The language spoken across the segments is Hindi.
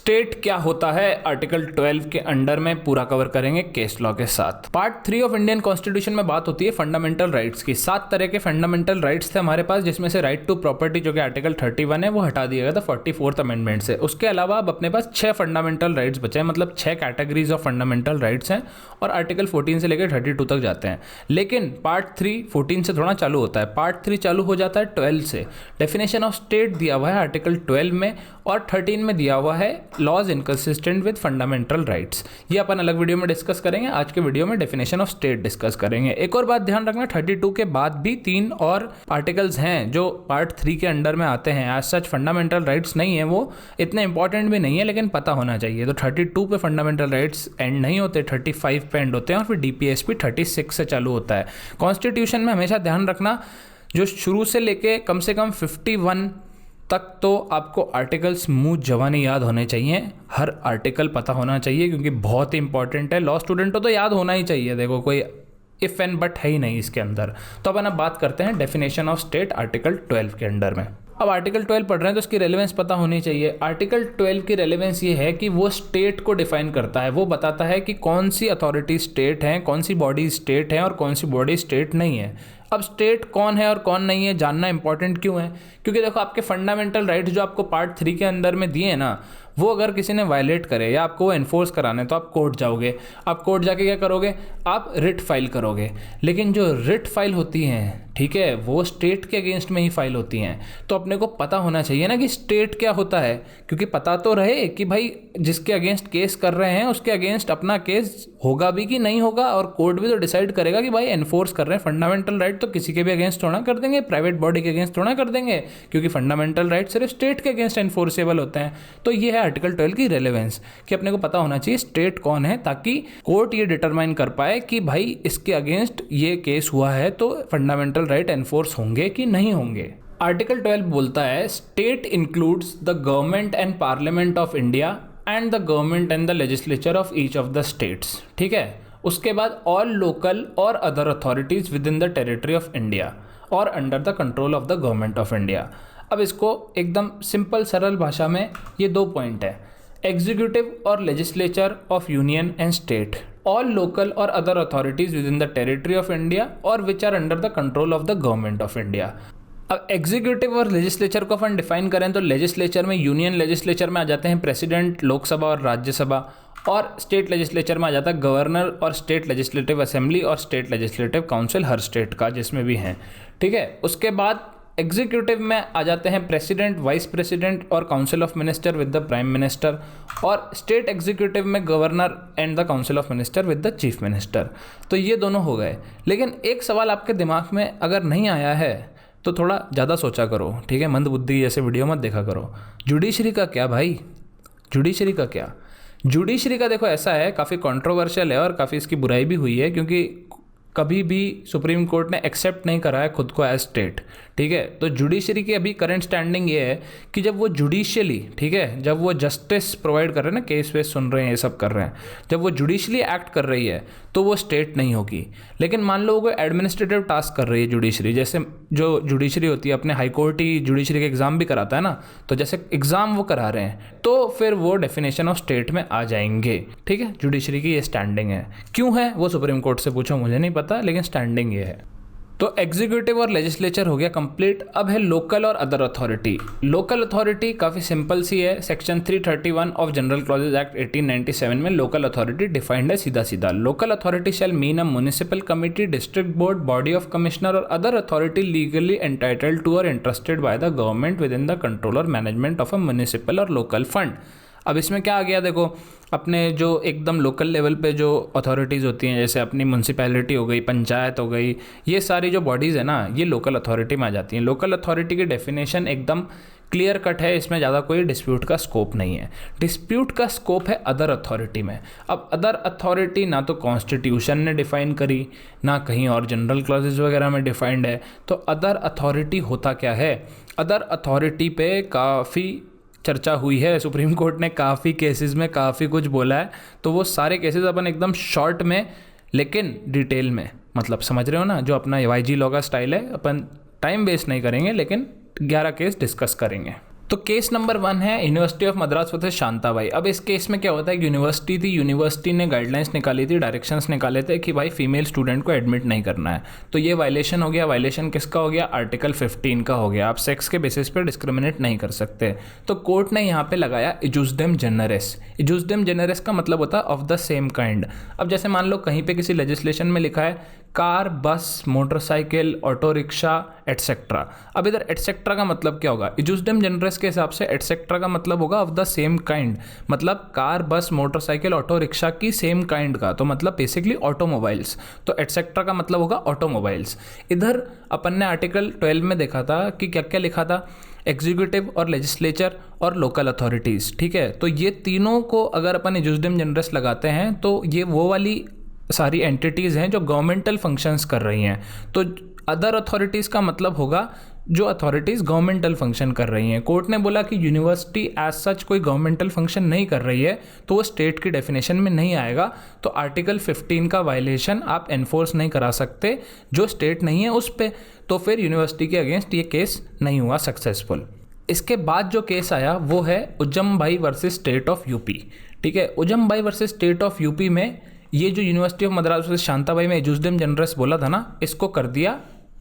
स्टेट क्या होता है आर्टिकल 12 के अंडर में पूरा कवर करेंगे केस लॉ के साथ। पार्ट 3 ऑफ इंडियन कॉन्स्टिट्यूशन में बात होती है फंडामेंटल राइट्स की। 7 तरह के फंडामेंटल राइट्स थे हमारे पास, जिसमें से राइट टू प्रॉपर्टी जो कि आर्टिकल 31 है वो हटा दिया गया था 44th अमेंडमेंट से। उसके अलावा अब अपने पास 6 फंडामेंटल राइट्स बचे हैं, मतलब 6 कैटेगरीज ऑफ फंडामेंटल राइट्स हैं और आर्टिकल 14 से लेकर 32 तक जाते हैं। लेकिन पार्ट 3 14 से थोड़ा चालू होता है, पार्ट 3 चालू हो जाता है 12 से। डेफिनेशन ऑफ स्टेट दिया हुआ है आर्टिकल 12 में और 13 में दिया हुआ है laws inconsistent with fundamental rights. ये अपन अलग वीडियो में डिस्कस करेंगे। आज के वीडियो में डेफिनेशन ऑफ स्टेट डिस्कस करेंगे। एक और बात ध्यान रखना, 32 के बाद भी 3 और आर्टिकल्स हैं जो पार्ट 3 के अंडर में आते हैं। एज सच फंडामेंटल राइट्स नहीं है, वो इतने इंपॉर्टेंट भी नहीं है, लेकिन पता होना चाहिए। तो 32 पे फंडामेंटल राइट्स एंड नहीं होते, 35 पे एंड होते हैं और फिर डीपीएसपी 36 से चालू होता है। कॉन्स्टिट्यूशन में हमेशा ध्यान रखना, जो शुरू से लेके कम से कम 51 तक तो आपको आर्टिकल्स मुंह जवानी याद होने चाहिए। हर आर्टिकल पता होना चाहिए क्योंकि बहुत ही इंपॉर्टेंट है। लॉ स्टूडेंट हो तो याद होना ही चाहिए। देखो कोई इफ एंड बट है ही नहीं इसके अंदर। तो अपन अब बात करते हैं डेफिनेशन ऑफ स्टेट आर्टिकल 12 के अंडर में। अब आर्टिकल 12 पढ़ रहे हैं तो इसकी रेलेवेंस पता होनी चाहिए। आर्टिकल 12 की रेलेवेंस ये है कि वो स्टेट को डिफाइन करता है। वो बताता है कि कौन सी अथॉरिटी स्टेट है, कौन सी बॉडी स्टेट है और कौन सी बॉडी स्टेट नहीं है। अब स्टेट कौन है और कौन नहीं है जानना इंपॉर्टेंट क्यों है? क्योंकि देखो आपके फंडामेंटल राइट्स जो आपको पार्ट 3 के अंदर में दिए हैं ना, वो अगर किसी ने वायलेट करे या आपको वो एनफोर्स कराने तो आप कोर्ट जाओगे। आप कोर्ट जाके क्या करोगे? आप रिट फाइल करोगे। लेकिन जो रिट फाइल होती हैं, ठीक है, वो स्टेट के अगेंस्ट में ही फाइल होती हैं। तो अपने को पता होना चाहिए ना कि स्टेट क्या होता है, क्योंकि पता तो रहे कि भाई जिसके अगेंस्ट केस कर रहे हैं उसके अगेंस्ट अपना केस होगा भी कि नहीं होगा। और कोर्ट भी तो डिसाइड करेगा कि भाई एनफोर्स कर रहे हैं फंडामेंटल राइट तो किसी के भी अगेंस्ट थोड़ा कर देंगे, प्राइवेट बॉडी के अगेंस्ट थोड़ा कर देंगे, क्योंकि फंडामेंटल राइट सिर्फ स्टेट के अगेंस्ट एनफोर्सेबल होते हैं। तो ये है आर्टिकल 12 की रेलेवेंस कि अपने को पता होना चाहिए स्टेट कौन है, ताकि कोर्ट ये डिटरमाइन कर पाए कि भाई इसके अगेंस्ट ये केस हुआ है तो फंडामेंटल राइट एनफोर्स होंगे कि नहीं होंगे। आर्टिकल 12 बोलता है state includes the government and parliament of India and the government and the legislature of each of the states. ठीक है, उसके बाद all local or other authorities within the territory of India or under the control of the government of India. अब इसको एकदम सिंपल सरल भाषा में ये 2 पॉइंट है, एग्जीक्यूटिव और legislature of union and state, all local or other authorities within the territory of India or which are under the control of the government of India. अब एग्जीक्यूटिव और लेजिस्लेचर को अपन डिफाइन करें तो लेजिस्लेचर में, यूनियन लेजिस्लेचर में आ जाते हैं प्रेसिडेंट, लोकसभा और राज्यसभा, और स्टेट लेजिस्लेचर में आ जाता है गवर्नर और स्टेट लेजिस्लेटिव असेंबली और स्टेट लेजिस्लेटिव काउंसिल हर स्टेट का जिसमें भी हैं। ठीक है, उसके बाद एग्जीक्यूटिव में आ जाते हैं प्रेसिडेंट, वाइस प्रेसिडेंट और council of minister with the prime minister, और स्टेट एग्जीक्यूटिव में governor and the council of minister with the chief minister. तो ये दोनों हो गए। लेकिन एक सवाल आपके दिमाग में अगर नहीं आया है तो थोड़ा ज़्यादा सोचा करो, ठीक है, मंद बुद्धि जैसे वीडियो मत देखा करो। जुडिशरी का क्या भाई? जुडिशरी का क्या? जुडिशरी का देखो ऐसा है, काफ़ी कंट्रोवर्शियल है और काफ़ी इसकी बुराई भी हुई है क्योंकि कभी भी सुप्रीम कोर्ट ने एक्सेप्ट नहीं करा है खुद को एज स्टेट। ठीक है, तो जुडिशरी की अभी करंट स्टैंडिंग ये है कि जब वो जुडिशियली, ठीक है, जब वो जस्टिस प्रोवाइड कर रहे हैं ना, केस वेस सुन रहे हैं, ये सब कर रहे हैं, जब वो जुडिशली एक्ट कर रही है तो वो स्टेट नहीं होगी। लेकिन मान लो वो एडमिनिस्ट्रेटिव टास्क कर रही है जुडिशरी, जैसे जो जुडिशरी होती है अपने हाईकोर्ट ही जुडिशरी के एग्जाम भी कराता है ना, तो जैसे एग्जाम वो करा रहे हैं तो फिर वो डेफिनेशन ऑफ स्टेट में आ जाएंगे। ठीक है, जुडिशरी की ये स्टैंडिंग है। क्यों है वो सुप्रीम कोर्ट से पूछो, मुझे नहीं पता, लेकिन स्टैंडिंग ये है। तो एग्जीक्यूटिव और लेजिस्लेचर हो गया कंप्लीट। अब है local or other authority. Local authority काफ़ी सिंपल सी है। Section 331 of general clauses act 1897 में लोकल अथॉरिटी डिफाइंड है सीधा सीधा। Local authority shall mean a municipal committee, district board, body of commissioner or other authority legally entitled to or entrusted by the government within the control or management of a municipal or local fund. अब इसमें क्या आ गया, देखो अपने जो एकदम लोकल लेवल पे जो अथॉरिटीज़ होती हैं, जैसे अपनी म्यूनसिपैलिटी हो गई, पंचायत हो गई, ये सारी जो बॉडीज़ है ना, ये लोकल अथॉरिटी में आ जाती हैं। लोकल अथॉरिटी की डेफिनेशन एकदम क्लियर कट है, इसमें ज़्यादा कोई डिस्प्यूट का स्कोप नहीं है। डिस्प्यूट का स्कोप है अदर अथॉरिटी में। अब अदर अथॉरिटी ना तो कॉन्स्टिट्यूशन ने डिफ़ाइन करी, ना कहीं और जनरल क्लॉजेज वगैरह में डिफाइंड है। तो अदर अथॉरिटी होता क्या है? अदर अथॉरिटी पे काफ़ी चर्चा हुई है, सुप्रीम कोर्ट ने काफ़ी केसेस में काफ़ी कुछ बोला है। तो वो सारे केसेस अपन एकदम शॉर्ट में लेकिन डिटेल में, मतलब समझ रहे हो ना, जो अपना YG लॉ का स्टाइल है, अपन टाइम वेस्ट नहीं करेंगे लेकिन 11 केस डिस्कस करेंगे। तो केस नंबर 1 है university of Madras versus Shantabai. अब इस केस में क्या होता है कि यूनिवर्सिटी थी, यूनिवर्सिटी ने गाइडलाइंस निकाली थी, डायरेक्शंस निकाले थे कि भाई फीमेल स्टूडेंट को एडमिट नहीं करना है। तो ये वायलेशन हो गया। वायलेशन किसका हो गया? आर्टिकल 15 का हो गया। आप सेक्स के बेसिस पर डिस्क्रिमिनेट नहीं कर सकते। तो कोर्ट ने यहाँ पे लगाया इजुस्डेम जेनरेस। इजुस्डेम जेनरेस का मतलब होता है ऑफ द सेम काइंड। अब जैसे मान लो कहीं पे किसी लेजिस्लेशन में लिखा है कार, बस, मोटरसाइकिल, ऑटो रिक्शा एटसेट्रा। अब इधर एटसेट्रा का मतलब क्या होगा? इजुस्डेम जेनरेस के हिसाब से एटसेट्रा का मतलब होगा ऑफ द सेम काइंड, मतलब कार, बस, मोटरसाइकिल, ऑटो रिक्शा की सेम काइंड का, तो मतलब बेसिकली ऑटोमोबाइल्स। तो एटसेट्रा का मतलब होगा ऑटोमोबाइल्स। इधर अपन ने आर्टिकल 12 में देखा था कि क्या क्या लिखा था, एग्जीक्यूटिव और लेजिस्लेचर और लोकल अथॉरिटीज़। ठीक है, तो ये तीनों को अगर अपन इजुस्डेम जेनरेस लगाते हैं तो ये वो वाली सारी एंटिटीज़ हैं जो गवर्नमेंटल फंक्शंस कर रही हैं। तो अदर अथॉरिटीज़ का मतलब होगा जो अथॉरिटीज़ गवर्नमेंटल फंक्शन कर रही हैं। कोर्ट ने बोला कि यूनिवर्सिटी एज सच कोई गवर्नमेंटल फंक्शन नहीं कर रही है तो वो स्टेट की डेफिनेशन में नहीं आएगा। तो आर्टिकल 15 का वायलेशन आप एनफोर्स नहीं करा सकते जो स्टेट नहीं है उस पर, तो फिर यूनिवर्सिटी के अगेंस्ट ये केस नहीं हुआ सक्सेसफुल। इसके बाद जो केस आया वो है उज्जम भाई वर्सेस स्टेट ऑफ यूपी। ठीक है, उज्जम भाई वर्सेस स्टेट ऑफ यूपी में ये जो university of Madras versus Shantabai में इजुस्डेम जेनरेस बोला था ना, इसको कर दिया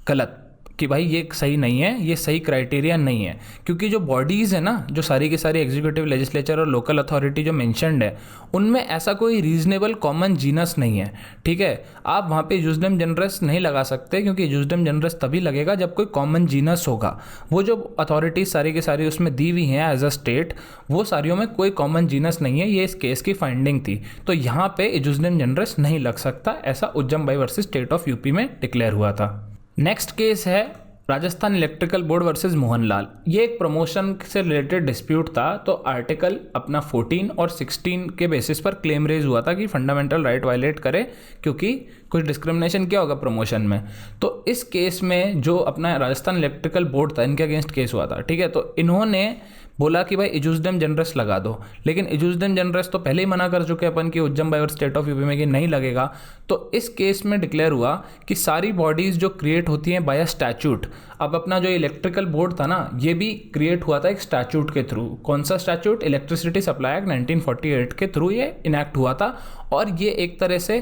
गलत कि भाई ये सही नहीं है, ये सही क्राइटेरिया नहीं है। क्योंकि जो बॉडीज़ है ना, जो सारी की सारी एग्जीक्यूटिव, लेजिस्लेचर और लोकल अथॉरिटी जो मेंशन्ड है, उनमें ऐसा कोई रीजनेबल कॉमन जीनस नहीं है। ठीक है, आप वहाँ पे इजुस्डेम जेनरेस नहीं लगा सकते क्योंकि इजुस्डेम जेनरेस तभी लगेगा जब कोई कॉमन जीनस होगा। वो जो अथॉरिटीज़ सारी की सारी उसमें दी हुई हैं एज अ स्टेट, वो सारियों में कोई कॉमन जीनस नहीं है। ये इस केस की फाइंडिंग थी। तो यहाँ पे इजुस्डेम जेनरेस नहीं लग सकता, ऐसा उज्जम भाई वर्सेस स्टेट ऑफ यूपी में डिक्लेयर हुआ था। नेक्स्ट केस है Rajasthan electrical board versus Mohanlal. ये एक प्रमोशन से रिलेटेड डिस्प्यूट था। तो आर्टिकल अपना 14 और 16 के बेसिस पर क्लेम रेज हुआ था कि फंडामेंटल राइट वायलेट करे क्योंकि कुछ डिस्क्रिमिनेशन क्या होगा प्रमोशन में। तो इस केस में जो अपना राजस्थान इलेक्ट्रिकल बोर्ड था, इनके अगेंस्ट केस हुआ था। ठीक है, तो इन्होंने बोला कि भाई इजुस्डेम जेनरेस लगा दो, लेकिन इजुस्डेम जेनरेस तो पहले ही मना कर चुके अपन कि उज्जम भाई और स्टेट ऑफ यूपी में कि नहीं लगेगा। तो इस केस में डिक्लेयर हुआ कि सारी बॉडीज़ जो क्रिएट होती हैं बाय स्टैच्यूट, अब अपना जो इलेक्ट्रिकल बोर्ड था ना, ये भी क्रिएट हुआ था एक स्टैच्यूट के थ्रू। कौन सा स्टैच्यूट? इलेक्ट्रिसिटी सप्लाई एक्ट 1948 के थ्रू ये इनैक्ट हुआ था। और ये एक तरह से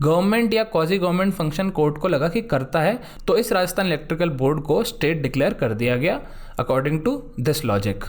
गवर्नमेंट या क्वाजी गवर्नमेंट फंक्शन कोर्ट को लगा कि करता है, तो इस राजस्थान इलेक्ट्रिकल बोर्ड को स्टेट डिक्लेयर कर दिया गया according to this logic.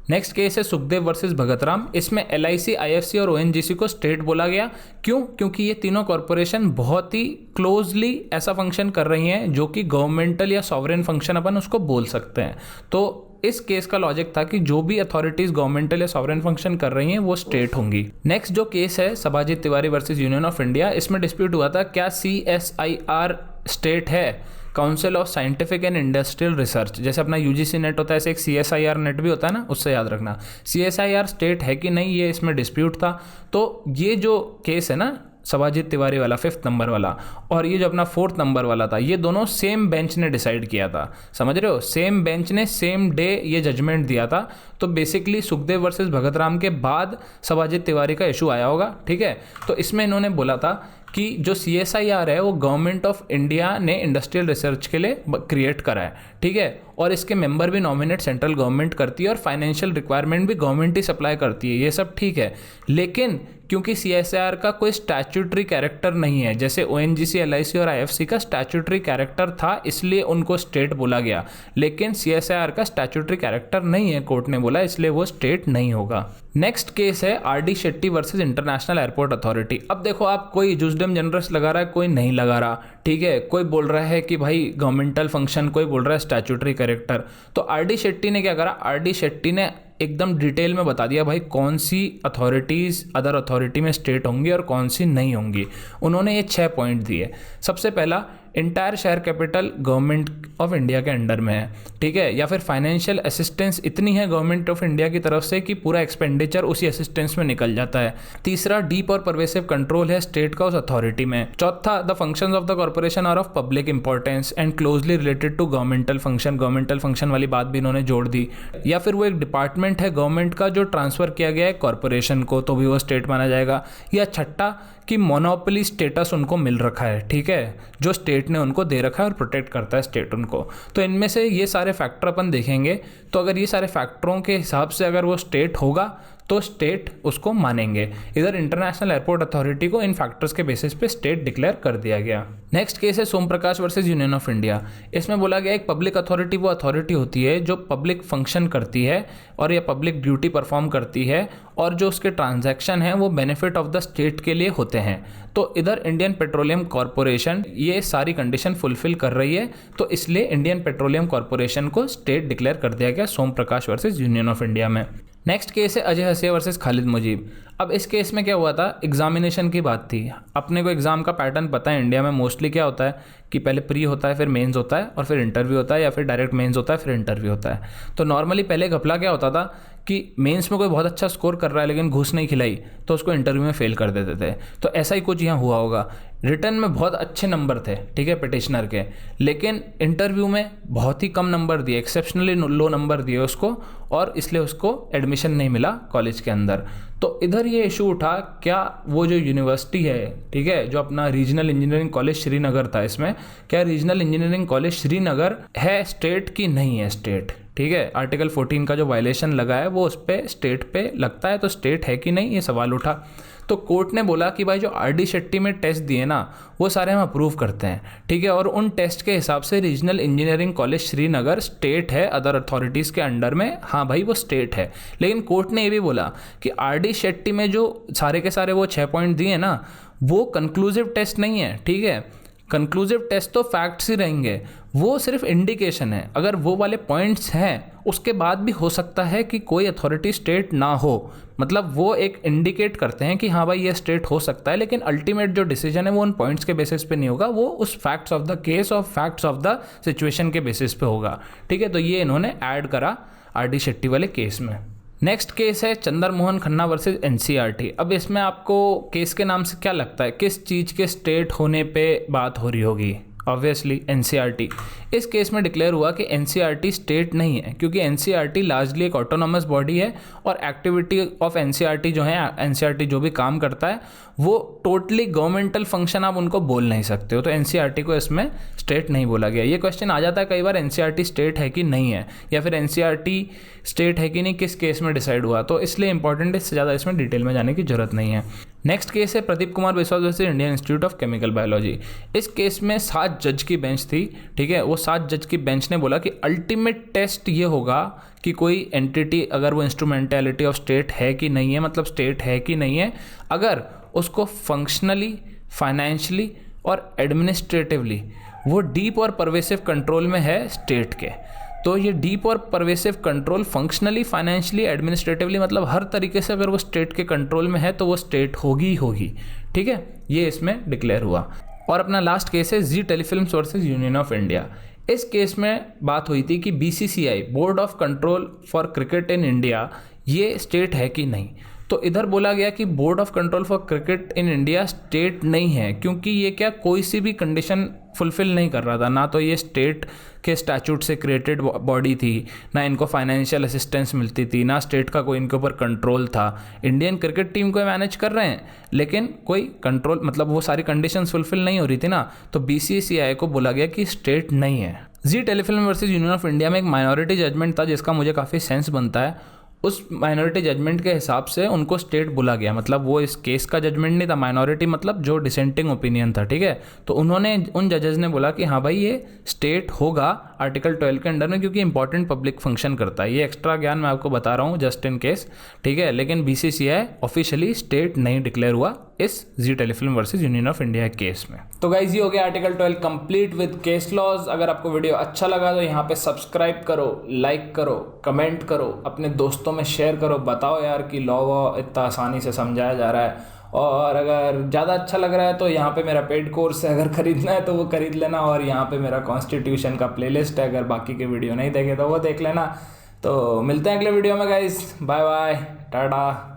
Next case है सुखदेव वर्सेस भगतराम। इसमें LIC, IFC और ONGC को स्टेट बोला गया। क्यों? क्योंकि ये तीनों कॉरपोरेशन बहुत ही क्लोजली ऐसा फंक्शन कर रही हैं जो कि गवर्नमेंटल या सॉवरेन फंक्शन अपन उसको बोल सकते हैं। तो इस केस का लॉजिक था कि जो भी अथॉरिटीज गवर्नमेंटल या सॉवरेन फंक्शन कर रही हैं वो स्टेट होंगी। नेक्स्ट जो केस है Sabhajit Tiwari versus union of India. इसमें डिस्प्यूट हुआ था क्या CSIR स्टेट है, council of scientific and industrial research. जैसे अपना UGC नेट होता है, ऐसे एक CSIR नेट भी होता है ना, उससे याद रखना। CSIR स्टेट है कि नहीं, ये इसमें डिस्प्यूट था। तो ये जो केस है ना सभाजीत तिवारी वाला 5th नंबर वाला, और ये जो अपना 4th नंबर वाला था, ये दोनों सेम बेंच ने डिसाइड किया था। समझ रहे हो? सेम बेंच ने सेम डे ये जजमेंट दिया था। तो बेसिकली सुखदेव वर्सेस भगतराम के बाद सभाजीत तिवारी का इशू आया होगा। ठीक है, तो इसमें इन्होंने बोला था कि जो CSIR है वो गवर्नमेंट ऑफ इंडिया ने इंडस्ट्रियल रिसर्च के लिए क्रिएट करा है। ठीक है, और इसके मेंबर भी नॉमिनेट सेंट्रल गवर्नमेंट करती है और फाइनेंशियल रिक्वायरमेंट भी गवर्नमेंट ही सप्लाई करती है। ये सब ठीक है, लेकिन क्योंकि CSIR का कोई स्टैट्यूटरी कैरेक्टर नहीं है, जैसे ONGC, LIC और IFC का स्टैट्यूटरी कैरेक्टर था, इसलिए उनको स्टेट बोला गया। लेकिन CSIR का स्टैट्यूटरी कैरेक्टर नहीं है, कोर्ट ने बोला, इसलिए वो स्टेट नहीं होगा। नेक्स्ट केस है RD Shetty versus international airport authority. अब देखो, आप कोई इजुस्डेम जेनरेस लगा रहा है, कोई नहीं लगा रहा। ठीक है, कोई बोल रहा है कि भाई गवर्नमेंटल फंक्शन, कोई बोल रहा है स्टैट्यूटरी कैरेक्टर। तो RD शेट्टी ने क्या करा? RD शेट्टी ने एकदम डिटेल में बता दिया भाई कौन सी अथॉरिटीज़ अदर अथॉरिटी में स्टेट होंगी और कौन सी नहीं होंगी। उन्होंने ये 6 पॉइंट दिए। सबसे पहला, entire share capital government of India के अंडर में है। ठीक है, या फिर फाइनेंशियल असिस्टेंस इतनी है गवर्नमेंट ऑफ इंडिया की तरफ से कि पूरा एक्सपेंडिचर उसी असिस्टेंस में निकल जाता है। तीसरा, डीप और परवेसिव कंट्रोल है स्टेट का उस अथॉरिटी में। चौथा, the functions of the corporation are of public importance and closely related to governmental function. Governmental function वाली बात भी इन्होंने जोड़ दी। या फिर वो एक डिपार्टमेंट है गवर्नमेंट का जो ट्रांसफर किया गया है कॉर्पोरेशन को, तो भी वो स्टेट माना जाएगा। या छठा कि मोनोपोली स्टेटस उनको मिल रखा है, ठीक है, जो स्टेट ने उनको दे रखा है और प्रोटेक्ट करता है स्टेट उनको। तो इनमें से ये सारे फैक्टर अपन देखेंगे, तो अगर ये सारे फैक्टरों के हिसाब से अगर वो स्टेट होगा तो स्टेट उसको मानेंगे। इधर इंटरनेशनल एयरपोर्ट अथॉरिटी को इन फैक्टर्स के बेसिस पे स्टेट डिक्लेयर कर दिया गया। नेक्स्ट केस है सोम प्रकाश वर्सेस यूनियन ऑफ इंडिया। इसमें बोला गया एक पब्लिक अथॉरिटी वो अथॉरिटी होती है जो पब्लिक फंक्शन करती है और या पब्लिक ड्यूटी परफॉर्म करती है और जो उसके ट्रांजैक्शन हैं वो बेनिफिट ऑफ द स्टेट के लिए होते हैं। तो इधर इंडियन पेट्रोलियम कॉरपोरेशन ये सारी कंडीशन फुलफिल कर रही है, तो इसलिए इंडियन पेट्रोलियम कॉरपोरेशन को स्टेट डिक्लेयर कर दिया गया सोम प्रकाश वर्सेस यूनियन ऑफ इंडिया में। नेक्स्ट केस है अजय हसिया वर्सेस खालिद मुजीब। अब इस केस में क्या हुआ था, एग्जामिनेशन की बात थी। अपने को एग्जाम का पैटर्न पता है, इंडिया में मोस्टली क्या होता है कि पहले प्री होता है, फिर मेंस होता है और फिर इंटरव्यू होता है, या फिर डायरेक्ट मेंस होता है फिर इंटरव्यू होता है। तो नॉर्मली पहले घपला क्या होता था कि मेंस में कोई बहुत अच्छा स्कोर कर रहा है लेकिन घूस नहीं खिलाई तो उसको इंटरव्यू में फेल कर देते थे। तो ऐसा ही कुछ यहाँ हुआ होगा। रिटर्न में बहुत अच्छे नंबर थे, ठीक है, पिटिशनर के, लेकिन इंटरव्यू में बहुत ही कम नंबर दिए, एक्सेप्शनली लो नंबर दिए उसको, और इसलिए उसको एडमिशन नहीं मिला कॉलेज के अंदर। तो इधर ये इशू उठा, क्या वो जो यूनिवर्सिटी है, ठीक है, जो अपना रीजनल इंजीनियरिंग कॉलेज श्रीनगर था, इसमें क्या रीजनल इंजीनियरिंग कॉलेज श्रीनगर है स्टेट की नहीं है स्टेट, ठीक है। आर्टिकल 14 का जो वायलेशन लगा है वो उस पर स्टेट पे लगता है, तो स्टेट है कि नहीं ये सवाल उठा। तो कोर्ट ने बोला कि भाई जो आर.डी. शेट्टी में टेस्ट दिए ना वो सारे हम अप्रूव करते हैं, ठीक है, और उन टेस्ट के हिसाब से regional engineering college Srinagar state है अदर अथॉरिटीज़ के अंडर में, हाँ भाई वो स्टेट है। लेकिन कोर्ट ने ये भी बोला कि आर.डी. शेट्टी में जो सारे के सारे वो 6 पॉइंट दिए ना वो कंक्लूसिव टेस्ट नहीं है, ठीक है। कंक्लूसिव टेस्ट तो फैक्ट्स ही रहेंगे, वो सिर्फ इंडिकेशन है। अगर वो वाले पॉइंट्स हैं उसके बाद भी हो सकता है कि कोई अथॉरिटी स्टेट ना हो, मतलब वो एक इंडिकेट करते हैं कि हाँ भाई ये स्टेट हो सकता है, लेकिन अल्टीमेट जो डिसीजन है वो उन पॉइंट्स के बेसिस पे नहीं होगा, वो उस फैक्ट्स ऑफ द केस और फैक्ट्स ऑफ द सिचुएशन के बेसिस पे होगा, ठीक है। तो ये इन्होंने ऐड करा आर.डी. शेट्टी वाले केस में। नेक्स्ट केस है चंद्र मोहन खन्ना वर्सेस एनसीईआरटी। अब इसमें आपको केस के नाम से क्या लगता है किस चीज़ के स्टेट होने पे बात हो रही होगी? Obviously NCERT. इस केस में डिक्लेयर हुआ कि एनसीईआरटी स्टेट नहीं है, क्योंकि एनसीईआरटी लार्जली एक ऑटोनॉमस बॉडी है और एक्टिविटी ऑफ एनसीईआरटी जो है, एनसीईआरटी जो भी काम करता है वो टोटली गवर्नमेंटल फंक्शन आप उनको बोल नहीं सकते हो। तो एनसीईआरटी को इसमें स्टेट नहीं बोला गया। ये क्वेश्चन आ जाता है कई बार, एनसीईआरटी स्टेट है कि नहीं है, या फिर एनसीईआरटी स्टेट है कि नहीं किस केस में डिसाइड हुआ, तो इसलिए इंपॉर्टेंट है, इससे ज़्यादा इसमें डिटेल में जाने की जरूरत नहीं है। नेक्स्ट केस है Pradeep Kumar Biswas versus Indian institute of chemical biology. इस केस में 7 जज की बेंच थी, ठीक है। वो 7 जज की बेंच ने बोला कि अल्टीमेट टेस्ट ये होगा कि कोई एंटिटी अगर वो इंस्ट्रूमेंटेलिटी ऑफ स्टेट है कि नहीं है, मतलब स्टेट है कि नहीं है, अगर उसको फंक्शनली, फाइनेंशियली और एडमिनिस्ट्रेटिवली वो डीप और परवेसिव कंट्रोल में है स्टेट के। तो ये डीप और pervasive control functionally, financially, administratively, मतलब हर तरीके से अगर वो स्टेट के कंट्रोल में है तो वो स्टेट होगी ही होगी, ठीक है। ये इसमें डिक्लेयर हुआ। और अपना लास्ट केस है Zee telefilms versus union of India. इस केस में बात हुई थी कि BCCI, board of control for cricket in India, ये स्टेट है कि नहीं। तो इधर बोला गया कि board of control for cricket in India state नहीं है, क्योंकि ये क्या कोई सी भी कंडीशन फुलफिल नहीं कर रहा था। ना तो ये स्टेट के स्टैचूट से क्रिएटेड बॉडी थी, ना इनको फाइनेंशियल असिस्टेंस मिलती थी, ना स्टेट का कोई इनके ऊपर कंट्रोल था। इंडियन क्रिकेट टीम को मैनेज कर रहे हैं लेकिन कोई कंट्रोल, मतलब वो सारी कंडीशंस फुलफिल नहीं हो रही थी ना, तो बीसीसीआई को बोला गया कि स्टेट नहीं है। Zee telefilm versus union of India में एक माइनॉरिटी जजमेंट था जिसका मुझे काफ़ी सेंस बनता है। उस माइनॉरिटी जजमेंट के हिसाब से उनको स्टेट बोला गया, मतलब वो इस केस का जजमेंट नहीं था, माइनॉरिटी मतलब जो डिसेंटिंग ओपिनियन था, ठीक है। तो उन्होंने, उन जजेस ने बोला कि हाँ भाई ये स्टेट होगा आर्टिकल 12 के अंडर में, क्योंकि इंपॉर्टेंट पब्लिक फंक्शन करता है। ये एक्स्ट्रा ज्ञान मैं आपको बता रहा हूँ जस्ट इन केस, ठीक है। लेकिन बीसीसीआई ऑफिशियली स्टेट नहीं डिक्लेयर हुआ इस Zee telefilm versus union of India case में। तो गाइस ये हो गया article 12 complete with case laws. अगर आपको वीडियो अच्छा लगा तो यहाँ पे सब्सक्राइब करो, लाइक करो, कमेंट करो, अपने दोस्तों में शेयर करो, बताओ यार कि लॉ इतना आसानी से समझाया जा रहा है। और अगर ज़्यादा अच्छा लग रहा है तो यहाँ पे मेरा पेड कोर्स है, अगर खरीदना है तो वो खरीद लेना। और यहाँ पे मेरा कॉन्स्टिट्यूशन का प्लेलिस्ट है, अगर बाकी के वीडियो नहीं देखे तो वो देख लेना। तो मिलते हैं अगले वीडियो में गाइस, बाय बाय, टाटा।